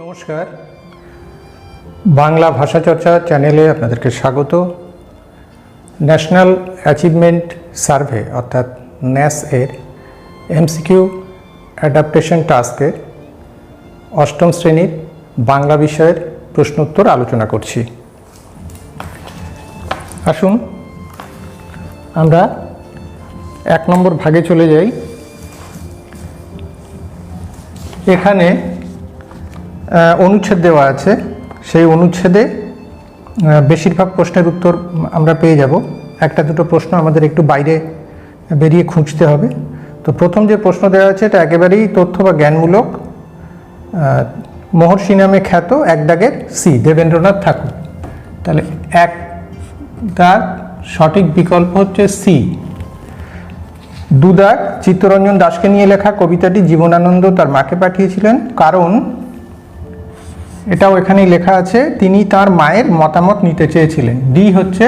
নমস্কার, বাংলা ভাষা চর্চা চ্যানেলে আপনাদেরকে স্বাগত। ন্যাশনাল অ্যাচিভমেন্ট সার্ভে অর্থাৎ ন্যাস এর এমসিকিউ অ্যাডাপ্টেশন টাস্কের অষ্টম শ্রেণীর বাংলা বিষয়ের প্রশ্নোত্তর আলোচনা করছি। আসুন আমরা 1 নম্বর ভাগে চলে যাই। এখানে অনুচ্ছেদ দেওয়া আছে, সেই অনুচ্ছেদে বেশিরভাগ প্রশ্নের উত্তর আমরা পেয়ে যাব। একটা দুটো প্রশ্ন আমাদের একটু বাইরে বেরিয়ে খুঁজতে হবে। তো প্রথম যে প্রশ্ন দেওয়া আছে এটা একেবারেই তথ্য বা জ্ঞানমূলক। মহর্ষি নামে খ্যাত এক দাগের সি দেবেন্দ্রনাথ ঠাকুর। তাহলে এক দাগ সঠিক বিকল্প হচ্ছে সি। 2 দাগ চিত্তরঞ্জন দাসকে নিয়ে লেখা কবিতাটি জীবনানন্দ তার মাকে পাঠিয়েছিলেন, কারণ এটাও এখানেই লেখা আছে তিনি তার মায়ের মতামত নিতে চেয়েছিলেন। ডি হচ্ছে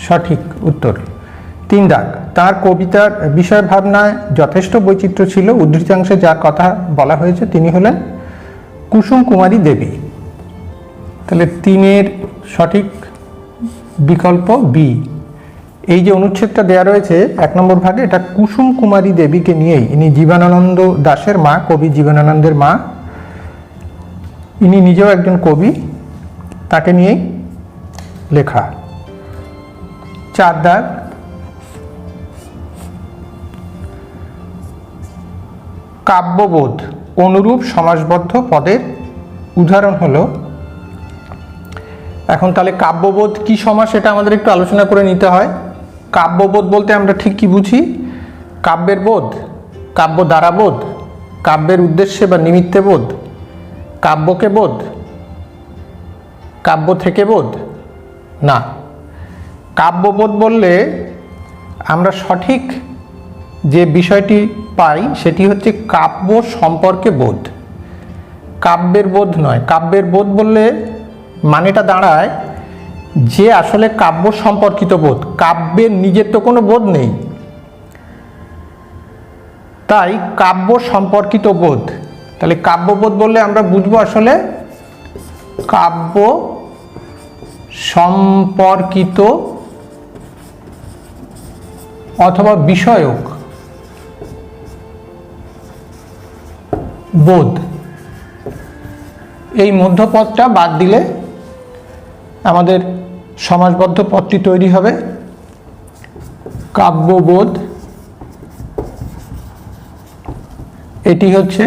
সঠিক উত্তর। 3 দাগ তার কবিতার বিষয় ভাবনায় যথেষ্ট বৈচিত্র্য ছিল। উদ্ধৃতাংশে যার কথা বলা হয়েছে তিনি হলেন কুসুম কুমারী দেবী। তাহলে 3-এর সঠিক বিকল্প বি। এই যে অনুচ্ছেদটা দেওয়া রয়েছে 1 নম্বর ভাগে, এটা কুসুম কুমারী দেবীকে নিয়েই, ইনি জীবনানন্দ দাশের মা, কবি জীবনানন্দের মা, ইনি নিজেও একজন কবি, তাকে নিয়েই লেখা। 4 দাগ কাব্যবোধ অনুরূপ সমাসবদ্ধ পদের উদাহরণ হলো। এখন তাহলে কাব্যবোধ কি সমাস এটা আমাদের একটু আলোচনা করে নিতে হয়। কাব্যবোধ বলতে আমরা ঠিক কি বুঝি? কাব্যের বোধ, কাব্য দ্বারা বোধ, কাব্যের উদ্দেশ্যে বা নিমিত্তে বোধ, কাব্যকে বোধ, কাব্য থেকে বোধ না। কাব্যবোধ বললে আমরা সঠিক যে বিষয়টি পাই সেটি হচ্ছে কাব্য সম্পর্কে বোধ, কাব্যের বোধ নয়। কাব্যের বোধ বললে মানেটা দাঁড়ায় যে আসলে কাব্য সম্পর্কিত বোধ, কাব্যের নিজের তো কোনো বোধ নেই, তাই কাব্য সম্পর্কিত বোধ। তাহলে কাব্যবোধ বললে আমরা বুঝবো আসলে কাব্য সম্পর্কিত অথবা বিষয়ক বোধ। এই মধ্যপদটা বাদ দিলে আমাদের সমাসবদ্ধ পদটি তৈরি হবে কাব্যবোধ। এটি হচ্ছে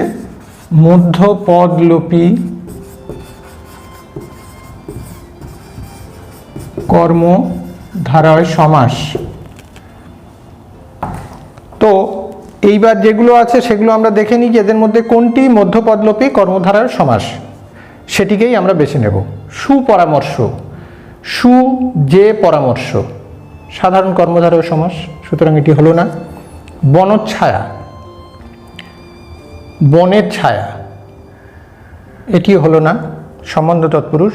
মধ্যপদলোপী কর্মধারয় সমাস। তো এইবার যেগুলো আছে সেগুলো আমরা দেখে নিই যে এদের মধ্যে কোনটি মধ্যপদলোপী কর্মধারয় সমাস, সেটিকেই আমরা বেছে নেব। সুপরামর্শ, সু যে পরামর্শ সাধারণ কর্মধারয় সমাস, সুতরাং এটি হলো না। বনচ্ছায়া, বনের ছায়া, এটি হলো না সম্বন্ধ তৎপুরুষ।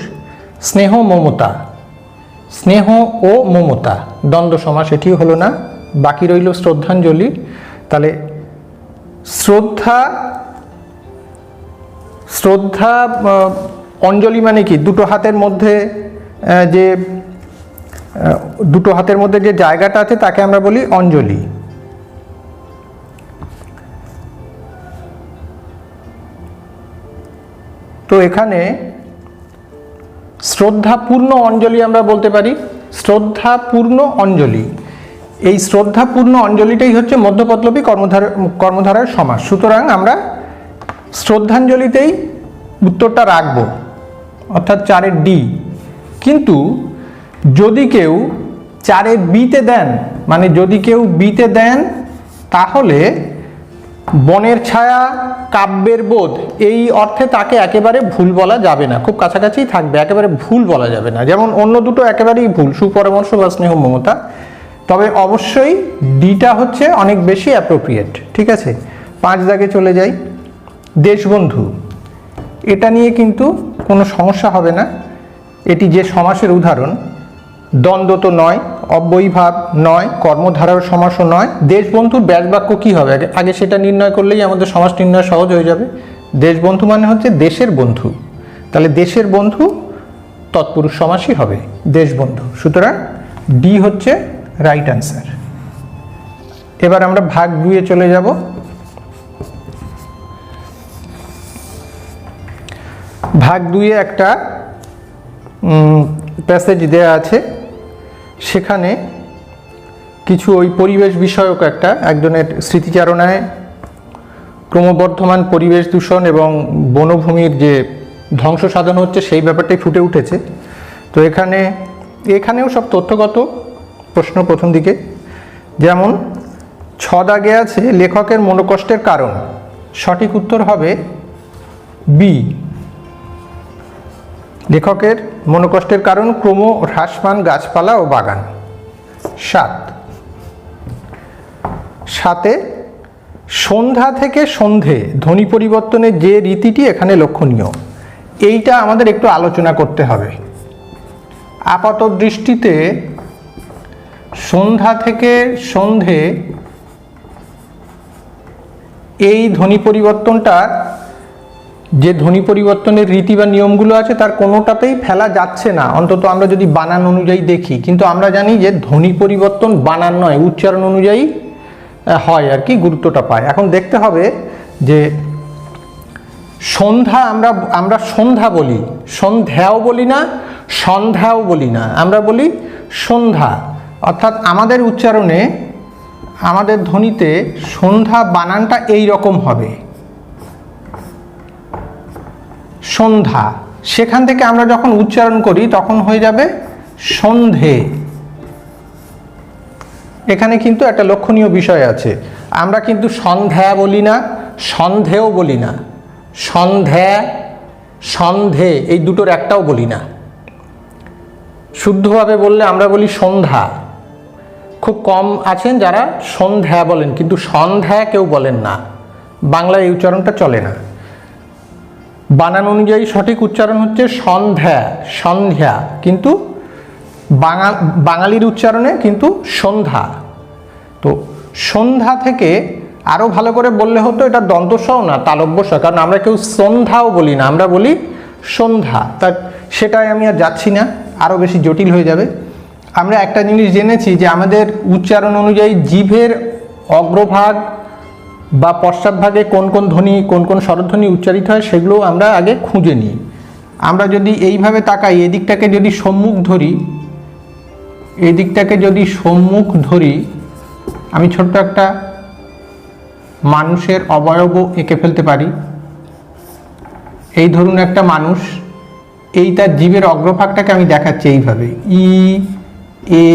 স্নেহ মমতা, স্নেহ ও মমতা দ্বন্দ্ব সমাস, এটিও হলো না। বাকি রইল শ্রদ্ধাঞ্জলি। তাহলে শ্রদ্ধা, শ্রদ্ধা অঞ্জলি মানে কি? দুটো হাতের মধ্যে যে জায়গাটা আছে তাকে আমরা বলি অঞ্জলি। তো এখানে শ্রদ্ধাপূর্ণ অঞ্জলি আমরা বলতে পারি, শ্রদ্ধাপূর্ণ অঞ্জলি। এই শ্রদ্ধাপূর্ণ অঞ্জলিটাই হচ্ছে মধ্যপদলোপী কর্মধারয় সমাস। সুতরাং আমরা শ্রদ্ধাঞ্জলিতেই উত্তরটা রাখব, অর্থাৎ 4-এর ডি। কিন্তু যদি কেউ 4-এর বিতে দেন, মানে যদি কেউ বিতে দেন, তাহলে বনের ছায়া, কাব্যের বোধ এই অর্থে তাকে একেবারে ভুল বলা যাবে না, খুব কাছাকাছি থাকবে, একেবারে ভুল বলা যাবে না। যেমন অন্য দুটো একেবারেই ভুল, সুপরামর্শ বা স্নেহ মমতা। তবে অবশ্যই ডিটা হচ্ছে অনেক বেশি অ্যাপ্রোপ্রিয়েট। ঠিক আছে, 5 দাগে চলে যাই। দেশবন্ধু, এটা নিয়ে কিন্তু কোনো সমস্যা হবে না। এটি যে সমাসের উদাহরণ, দ্বন্দ্ব তো নয়, অব্যয়ীভাব নয়, কর্মধারয় সমাসও নয়। দেশবন্ধুর ব্যাস বাক্য কী হবে আগে সেটা নির্ণয় করলেই আমাদের সমাস নির্ণয় সহজ হয়ে যাবে। দেশবন্ধু মানে হচ্ছে দেশের বন্ধু, তাহলে দেশের বন্ধু তৎপুরুষ সমাসই হবে দেশবন্ধু। সুতরাং ডি হচ্ছে রাইট অ্যান্সার। এবার আমরা ভাগ 2-এ চলে যাব। ভাগ 2-এ একটা প্যাসেজ দেয়া আছে, সেখানে কিছু ওই পরিবেশ বিষয়ক একজনের স্মৃতিচারণায় ক্রমবর্ধমান পরিবেশ দূষণ এবং বনভূমির যে ধ্বংস সাধন হচ্ছে সেই ব্যাপারটাই ফুটে উঠেছে। তো এখানেও সব তথ্যগত প্রশ্ন প্রথম দিকে, যেমন 6 দাগে আছে লেখকের মনোকষ্টের কারণ। সঠিক উত্তর হবে বি। লেখকের মনোকষ্টের কারণ ক্রম হ্রাসমান গাছপালা ও বাগান। 7-এ সন্ধ্যা থেকে সন্ধে ধ্বনি পরিবর্তনের যে রীতিটি এখানে লক্ষণীয়, এইটা আমাদের একটু আলোচনা করতে হবে। আপাত দৃষ্টিতে সন্ধ্যা থেকে সন্ধে এই ধ্বনি পরিবর্তনটা, যে ধ্বনি পরিবর্তনের রীতি বা নিয়মগুলো আছে তার কোনোটাতেই ফেলা যাচ্ছে না, অন্তত আমরা যদি বানান অনুযায়ী দেখি। কিন্তু আমরা জানি যে ধ্বনি পরিবর্তন বানান নয়, উচ্চারণ অনুযায়ী হয় আর কি, গুরুত্বটা পায়। এখন দেখতে হবে যে সন্ধ্যা আমরা সন্ধ্যা বলি, সন্ধ্যাও বলি না, সন্ধ্যাও বলি না, আমরা বলি সন্ধ্যা। অর্থাৎ আমাদের উচ্চারণে, আমাদের ধ্বনিতে সন্ধ্যা বানানটা এই রকম হবে, সন্ধ্যা। সেখান থেকে আমরা যখন উচ্চারণ করি তখন হয়ে যাবে সন্ধে। এখানে কিন্তু একটা লক্ষণীয় বিষয় আছে, আমরা কিন্তু সন্ধ্যা বলি না, সন্ধেও বলি না, সন্ধ্যা সন্ধে এই দুটোর একটাও বলি না। শুদ্ধভাবে বললে আমরা বলি সন্ধ্যা। খুব কম আছেন যারা সন্ধ্যা বলেন, কিন্তু সন্ধ্যা কেউ বলেন না, বাংলায় এই উচ্চারণটা চলে না। বানান অনুযায়ী সঠিক উচ্চারণ হচ্ছে সন্ধ্যা, সন্ধ্যা, কিন্তু বাঙালির উচ্চারণে কিন্তু সন্ধ্যা। তো সন্ধ্যা থেকে আরও ভালো করে বললে হতো এটা দন্তস্ব না তালব্যস্ব, কারণ আমরা কেউ সন্ধ্যাও বলি না, আমরা বলি সন্ধ্যা। তা সেটাই আমি আর যাচ্ছি না, আরও বেশি জটিল হয়ে যাবে। আমরা একটা জিনিস জেনেছি যে আমাদের উচ্চারণ অনুযায়ী জিভের অগ্রভাগ বা পশ্চাৎভাগে কোন কোন ধ্বনি, কোন কোন স্বরধ্বনি উচ্চারিত হয় সেগুলো আমরা আগে খুঁজে নিই। আমরা যদি এইভাবে তাকাই, এদিকটাকে যদি সম্মুখ ধরি, এদিকটাকে যদি সম্মুখ ধরি, আমি ছোট্ট একটা মানুষের অবয়ব এঁকে ফেলতে পারি। এই ধরুন একটা মানুষ, এই তার জিভের অগ্রভাগটাকে আমি দেখাচ্ছি এইভাবে, ই, এ,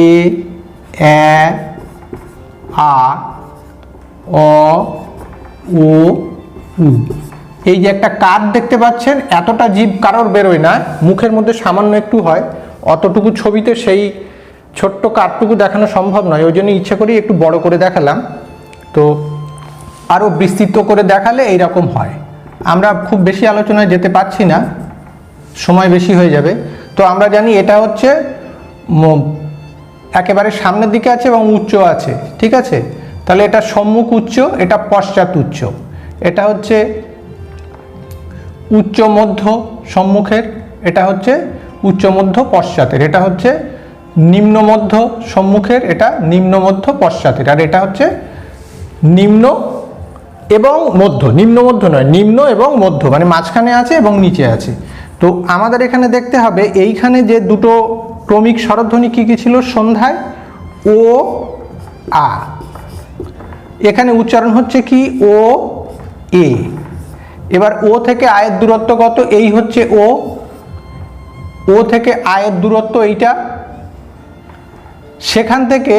আ, অ, ও, উ। এই যে একটা কাঠ দেখতে পাচ্ছেন, এতটা জিভ কারোর বেরোয় না, মুখের মধ্যে সামান্য একটু হয়, অতটুকু ছবিতে সেই ছোট্ট কাঠটুকু দেখানো সম্ভব নয়, ওই জন্য ইচ্ছে করি একটু বড় করে দেখালাম। তো আরও বিস্তৃত করে দেখালে এইরকম হয়। আমরা খুব বেশি আলোচনায় যেতে পারছি না, সময় বেশি হয়ে যাবে। তো আমরা জানি এটা হচ্ছে একেবারে সামনের দিকে আছে এবং উচ্চ আছে, ঠিক আছে? তাহলে এটা সম্মুখ উচ্চ, এটা পশ্চাৎ উচ্চ। এটা হচ্ছে উচ্চ মধ্য সম্মুখের, এটা হচ্ছে উচ্চ মধ্য পশ্চাতের, এটা হচ্ছে নিম্ন মধ্য সম্মুখের, এটা নিম্ন মধ্য পশ্চাতের, আর এটা হচ্ছে নিম্ন এবং মধ্য, নিম্ন মধ্য নয়, নিম্ন এবং মধ্য, মানে মাঝখানে আছে এবং নিচে আছে। তো আমাদের এখানে দেখতে হবে এইখানে যে দুটো ক্রমিক স্বরধ্বনি কি কি ছিল সন্ধ্যায়, ও, আ। এখানে উচ্চারণ হচ্ছে কি ও, এ। এবার ও থেকে আয়ের দূরত্ব কত? এই হচ্ছে ও, ও থেকে আয়ের দূরত্ব এইটা। সেখান থেকে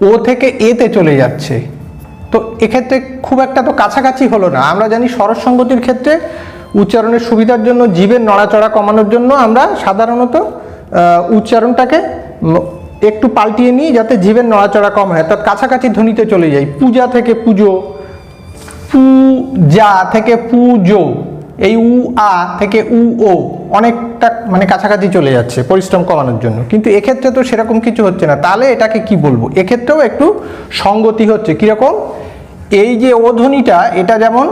ও থেকে এতে চলে যাচ্ছে। তো এক্ষেত্রে খুব একটা তো কাছাকাছি হলো না। আমরা জানি স্বর সংগতির ক্ষেত্রে উচ্চারণের সুবিধার জন্য, জিভের নড়াচড়া কমানোর জন্য আমরা সাধারণত উচ্চারণটাকে একটু পাল্টিয়ে নিই যাতে জিভের নড়াচড়া কম হয়, অর্থাৎ কাছাকাছি ধ্বনিতে চলে যাই। পূজা থেকে পুজো, পূজা থেকে পুজো, এই উ আ থেকে উ ও অনেকটা মানে কাছাকাছি চলে যাচ্ছে পরিশ্রম কমানোর জন্য। কিন্তু এক্ষেত্রে তো সেরকম কিছু হচ্ছে না, তাহলে এটাকে কি বলবো? এক্ষেত্রেও একটু সঙ্গতি হচ্ছে। কীরকম? এই যে ও ধ্বনিটা, এটা যেমন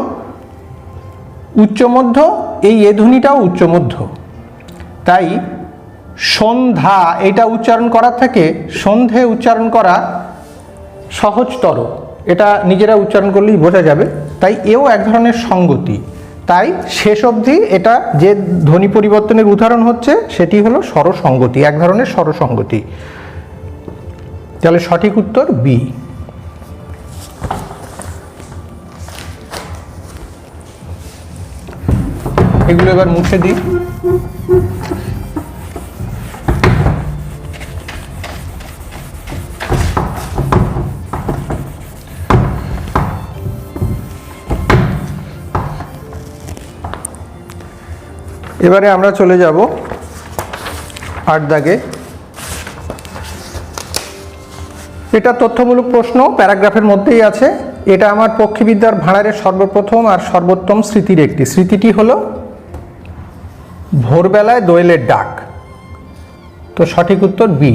উচ্চমধ্য, এই এ ধ্বনিটাও উচ্চমধ্য, তাই সন্ধ্যা এটা উচ্চারণ করার থেকে সন্ধে উচ্চারণ করা সহজতর, এটা নিজেরা উচ্চারণ করলেই বোঝা যাবে। তাই এও এক ধরনের সঙ্গতি। তাই শেষ অবধি এটা যে ধ্বনি পরিবর্তনের উদাহরণ হচ্ছে সেটি হলো স্বরসঙ্গতি, এক ধরনের স্বরসঙ্গতি। তাহলে সঠিক উত্তর বি। এগুলো এবার মুছে দিই। এবারে আমরা চলে যাব 8 দাগে। এটা তথ্যমূলক প্রশ্ন, প্যারাগ্রাফের মধ্যেই আছে। এটা আমার পক্ষীবিদ্যার ভাঁড়ারের সর্বপ্রথম আর সর্বোত্তম স্মৃতির একটি। স্মৃতিটি হলো ভোরবেলায় দোয়েলের ডাক। তো সঠিক উত্তর বি।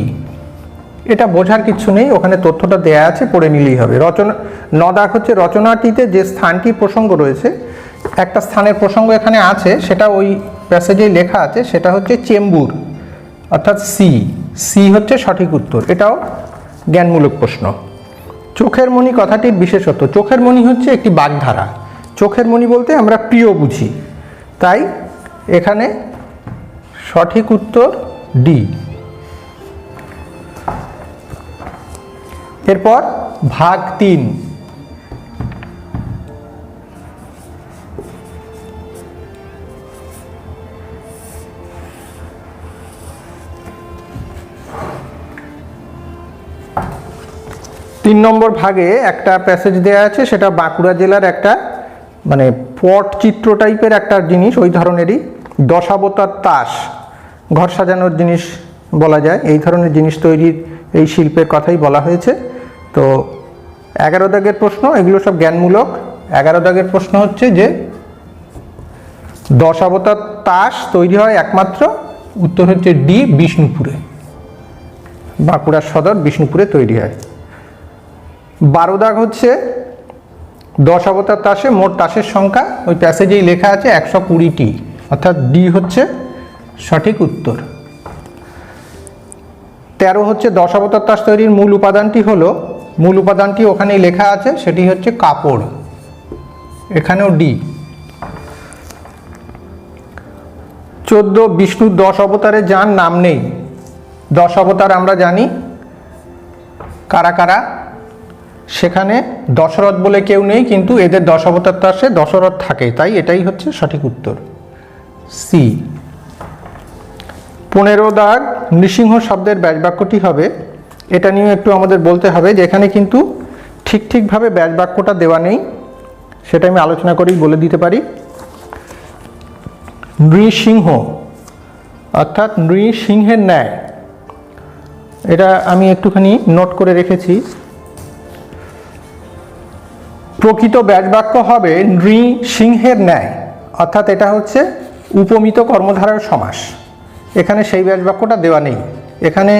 এটা বোঝার কিছু নেই, ওখানে তথ্যটা দেয়া আছে, পড়ে নিলেই হবে। রচনা 9 দাগ হচ্ছে রচনাটিতে যে স্থানটি প্রসঙ্গ রয়েছে, একটা স্থানের প্রসঙ্গ এখানে আছে, সেটা ওই প্যাসেজেই লেখা আছে, সেটা হচ্ছে চেম্বুর, অর্থাৎ সি হচ্ছে সঠিক উত্তর। এটাও জ্ঞানমূলক প্রশ্ন। চোখের মণি কথাটির বিশেষত্ব। চোখের মণি হচ্ছে একটি বাগধারা। চোখের মণি বলতে আমরা প্রিয় বুঝি, তাই এখানে সঠিক উত্তর ডি। এরপর ভাগ 3। নম্বর ভাগে একটা প্যাসেজ দেয়া আছে, সেটা বাঁকুড়া জেলার একটা মানে পটচিত্র টাইপের একটা জিনিস, ওই ধরনেরই। দশাবতার তাস, ঘর সাজানোর জিনিস বলা যায়, এই ধরনের জিনিস তৈরির এই শিল্পের কথাই বলা হয়েছে। তো 11 দাগের প্রশ্ন, এগুলো সব জ্ঞানমূলক। 11 দাগের প্রশ্ন হচ্ছে যে দশাবতার তাস তৈরি হয় একমাত্র, উত্তর হচ্ছে ডি, বিষ্ণুপুরে। বাঁকুড়ার সদর বিষ্ণুপুরে তৈরি হয়। 12 দাগ হচ্ছে দশাবতার তাসে মোট তাসের সংখ্যা, ওই প্যাসেজেই লেখা আছে 120টি, অর্থাৎ ডি হচ্ছে সঠিক উত্তর। 13 হচ্ছে দশাবতার তাস তৈরির মূল উপাদানটি হলো, মূল উপাদানটি ওখানেই লেখা আছে, সেটি হচ্ছে কাপড়, এখানেও ডি। 14 বিষ্ণুর 10 অবতারে যার নাম নেই। 10 অবতার আমরা জানি কারা কারা, সেখানে দশরথ বলে কেউ নেই, কিন্তু এদের 10 অবতার তাসে দশরথ থাকে, তাই এটাই হচ্ছে সঠিক উত্তর সি। 15 দাগ নৃসিংহ শব্দের ব্যাসবাক্যটি হবে, এটা নিয়ে একটু আমাদের বলতে হবে যে এখানে কিন্তু ঠিকভাবে ব্যাসবাক্যটা দেওয়া নেই, সেটা আমি আলোচনা করেই বলে দিতে পারি। নৃসিংহ অর্থাৎ নৃসিংহের ন্যায়, এটা আমি একটুখানি নোট করে রেখেছি। প্রকৃত ব্যাসবাক্য হবে নৃসিংহের ন্যায়, অর্থাৎ এটা হচ্ছে উপমিত কর্মধারয় সমাস। এখানে সেই ব্যাসবাক্যটা দেওয়া নেই, এখানে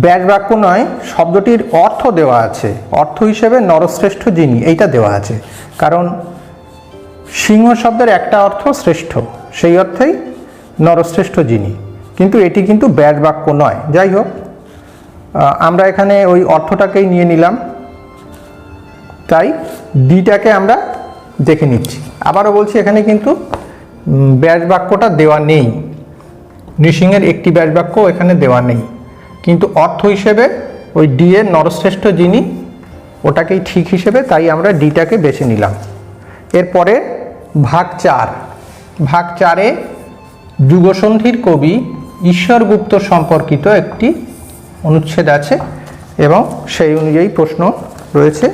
ব্যাসবাক্য নয়, শব্দটির অর্থ দেওয়া আছে, অর্থ হিসেবে নরশ্রেষ্ঠ যিনি, এইটা দেওয়া আছে। কারণ সিংহ শব্দের একটা অর্থ শ্রেষ্ঠ, সেই অর্থেই নরশ্রেষ্ঠ যিনি, কিন্তু এটি কিন্তু ব্যাসবাক্য নয়। যাই হোক, আমরা এখানে ওই অর্থটাকেই নিয়ে নিলাম, তাই ডিটাকে আমরা দেখে নিচ্ছি। আবারও বলছি, এখানে কিন্তু ব্যাসবাক্যটা দেওয়া নেই, নৃসিংহের একটি ব্যাসবাক্য এখানে দেওয়া নেই, কিন্তু অর্থ হিসেবে ওই ডি এর নরশ্রেষ্ঠ যিনি, ওটাকেই ঠিক হিসেবে, তাই আমরা ডিটাকে বেছে নিলাম। এরপরে ভাগ 4। ভাগ 4-এ যুগসন্ধির কবি ঈশ্বরগুপ্ত সম্পর্কিত একটি অনুচ্ছেদ আছে এবং সেই অনুযায়ী প্রশ্ন রয়েছে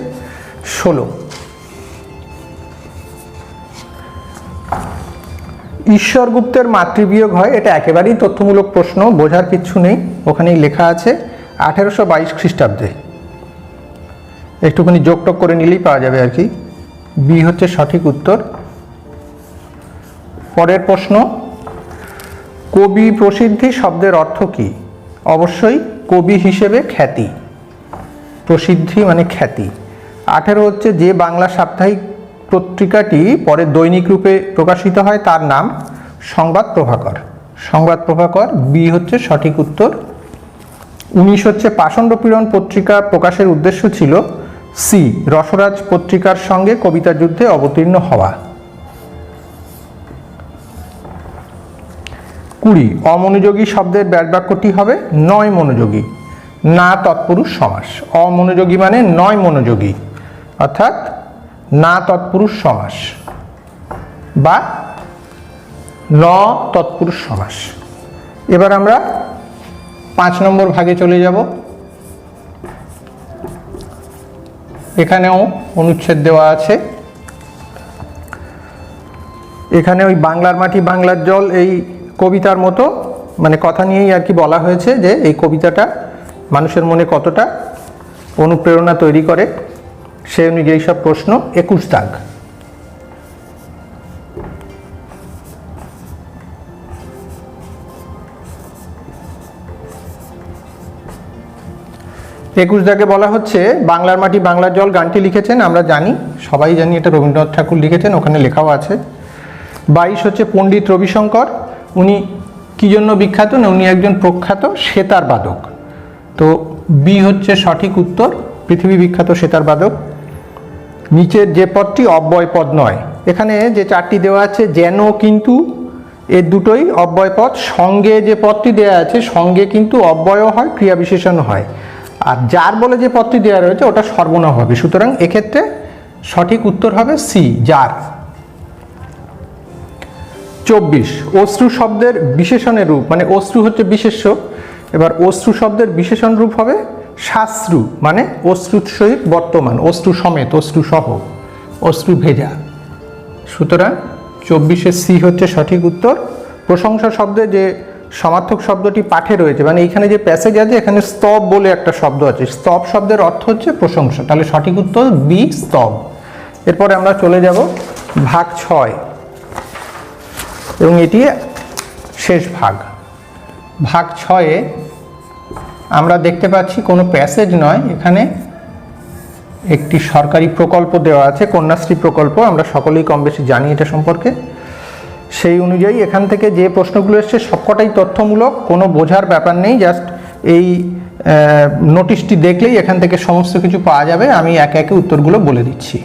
16। ঈশ্বরগুপ্তের মাতৃবিয়োগ হয়, এটা একেবারেই তথ্যমূলক প্রশ্ন, বোঝার কিচ্ছু নেই, ওখানেই লেখা আছে 1822 খ্রিস্টাব্দে। একটুখানি যোগটোগ করে নিলেই পাওয়া যাবে আর কি। বি হচ্ছে সঠিক উত্তর। পরের প্রশ্ন, কবি প্রসিদ্ধি শব্দের অর্থ কি? অবশ্যই কবি হিসেবে খ্যাতি, প্রসিদ্ধি মানে খ্যাতি। 18 হচ্ছে যে বাংলা সাপ্তাহিক পত্রিকাটি পরে দৈনিক রূপে প্রকাশিত হয় তার নাম সংবাদ প্রভাকর। সংবাদ প্রভাকর, বি হচ্ছে সঠিক উত্তর। 19 হচ্ছে পাষণ্ড পীড়ন পত্রিকা প্রকাশের উদ্দেশ্য ছিল সি রসরাজ পত্রিকার সঙ্গে কবিতা যুদ্ধে অবতীর্ণ হওয়া। 20 অমনোযোগী শব্দের ব্যাটবাক্যটি হবে নয় মনোযোগী, না তৎপুরুষ সমাস। অমনোযোগী মানে নয় মনোযোগী, অর্থাৎ না তৎপুরুষ সমাস বা ন তৎপুরুষ সমাস। এবার আমরা 5 নম্বর ভাগে চলে যাব। এখানেও অনুচ্ছেদ দেওয়া আছে। এখানে ওই বাংলার মাটি বাংলার জল এই কবিতার মতো মানে কথা নিয়েই আর কি বলা হয়েছে যে এই কবিতাটা মানুষের মনে কতটা অনুপ্রেরণা তৈরি করে সেই অনুযায়ী সব প্রশ্ন। 21 দাগ। দাগে বলা হচ্ছে বাংলার মাটি বাংলার জল গানটি লিখেছেন, আমরা জানি, সবাই জানি এটা রবীন্দ্রনাথ ঠাকুর লিখেছেন, ওখানে লেখাও আছে। 22 হচ্ছে পণ্ডিত রবিশঙ্কর, উনি কি জন্য বিখ্যাত না উনি একজন প্রখ্যাত সেতার বাদক। তো বি হচ্ছে সঠিক উত্তর, পৃথিবী বিখ্যাত সেতার বাদক। নিচের যে পদটি অব্যয় পদ নয়, এখানে যে 4টি দেওয়া আছে যেন কিন্তু এর দুটোই অব্যয় পদ। সঙ্গে যে পদটি দেওয়া আছে সঙ্গে কিন্তু অব্যয় হয়, ক্রিয়া বিশেষণ হয়, আর যার বলে যে পদটি দেওয়া রয়েছে ওটা সর্বনাম হবে। সুতরাং এক্ষেত্রে সঠিক উত্তর হবে সি যার। 24 অশ্রু শব্দের বিশেষণের রূপ, মানে অশ্রু হচ্ছে বিশেষ্য, এবার অশ্রু শব্দের বিশেষণ রূপ হবে শাস্ত্রু, মানে অশ্রুর সহিত বর্তমান, অশ্রু সমেত, অশ্রু সহ, অশ্রু ভেজা। সুতরাং 24 সি হচ্ছে সঠিক উত্তর। প্রশংসা শব্দে যে সমার্থক শব্দটি পাঠে রয়েছে, মানে এইখানে যে প্যাসেজ আছে এখানে স্তব বলে একটা শব্দ আছে, স্তব শব্দের অর্থ হচ্ছে প্রশংসা, তাহলে সঠিক উত্তর বি স্তব। এরপরে আমরা চলে যাব ভাগ 6 এবং এটি শেষ ভাগ। ভাগ 6-এ আমরা দেখতে পাচ্ছি কোনো প্যাসেজ নয়, এখানে একটি সরকারি প্রকল্প দেওয়া আছে, কন্যাশ্রী প্রকল্প, আমরা সকলেই কম বেশি জানি এটা সম্পর্কে। সেই অনুযায়ী এখান থেকে যে প্রশ্নগুলো এসছে সবকটাই তথ্যমূলক, কোনো বোঝার ব্যাপার নেই, জাস্ট এই নোটিশটি দেখলেই এখান থেকে সমস্ত কিছু পাওয়া যাবে। আমি একে একে উত্তরগুলো বলে দিচ্ছি।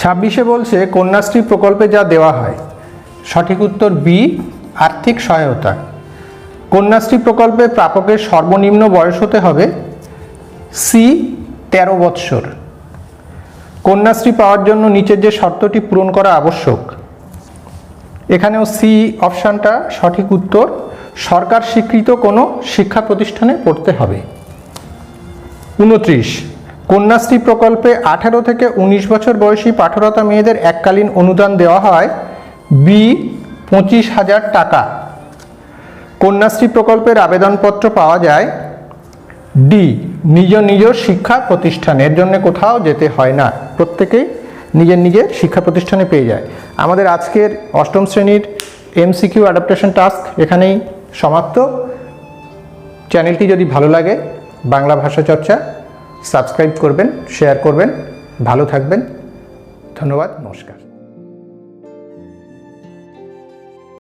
26-এ বলছে কন্যাশ্রী প্রকল্পে যা দেওয়া হয়, সঠিক উত্তর বি আর্থিক সহায়তা। কন্যাশ্রী প্রকল্পে প্রাপকের সর্বনিম্ন বয়স হতে হবে সি 13 বৎসর। কন্যাশ্রী পাওয়ার জন্য নিচের যে শর্তটি পূরণ করা আবশ্যক, এখানেও সি অপশানটা সঠিক উত্তর, সরকার স্বীকৃত কোনো শিক্ষা প্রতিষ্ঠানে পড়তে হবে। 29 কন্যাশ্রী প্রকল্পে 18 থেকে 19 বছর বয়সী পাঠরতা মেয়েদের এককালীন অনুদান দেওয়া হয় বি 25,000 টাকা। কন্যাশ্রী প্রকল্পের আবেদনপত্র পাওয়া যায় ডি নিজ নিজ শিক্ষা প্রতিষ্ঠানের জন্য কোথাও যেতে হয় না, প্রত্যেকেই নিজের নিজের শিক্ষা প্রতিষ্ঠানে পেয়ে যায়। আমাদের আজকের 8ম শ্রেণীর MCQ অ্যাডাপ্টেশন টাস্ক এখানেই সমাপ্ত। চ্যানেলটি যদি ভালো লাগে বাংলা ভাষা চর্চা সাবস্ক্রাইব করবেন, শেয়ার করবেন, ভালো থাকবেন। ধন্যবাদ, নমস্কার।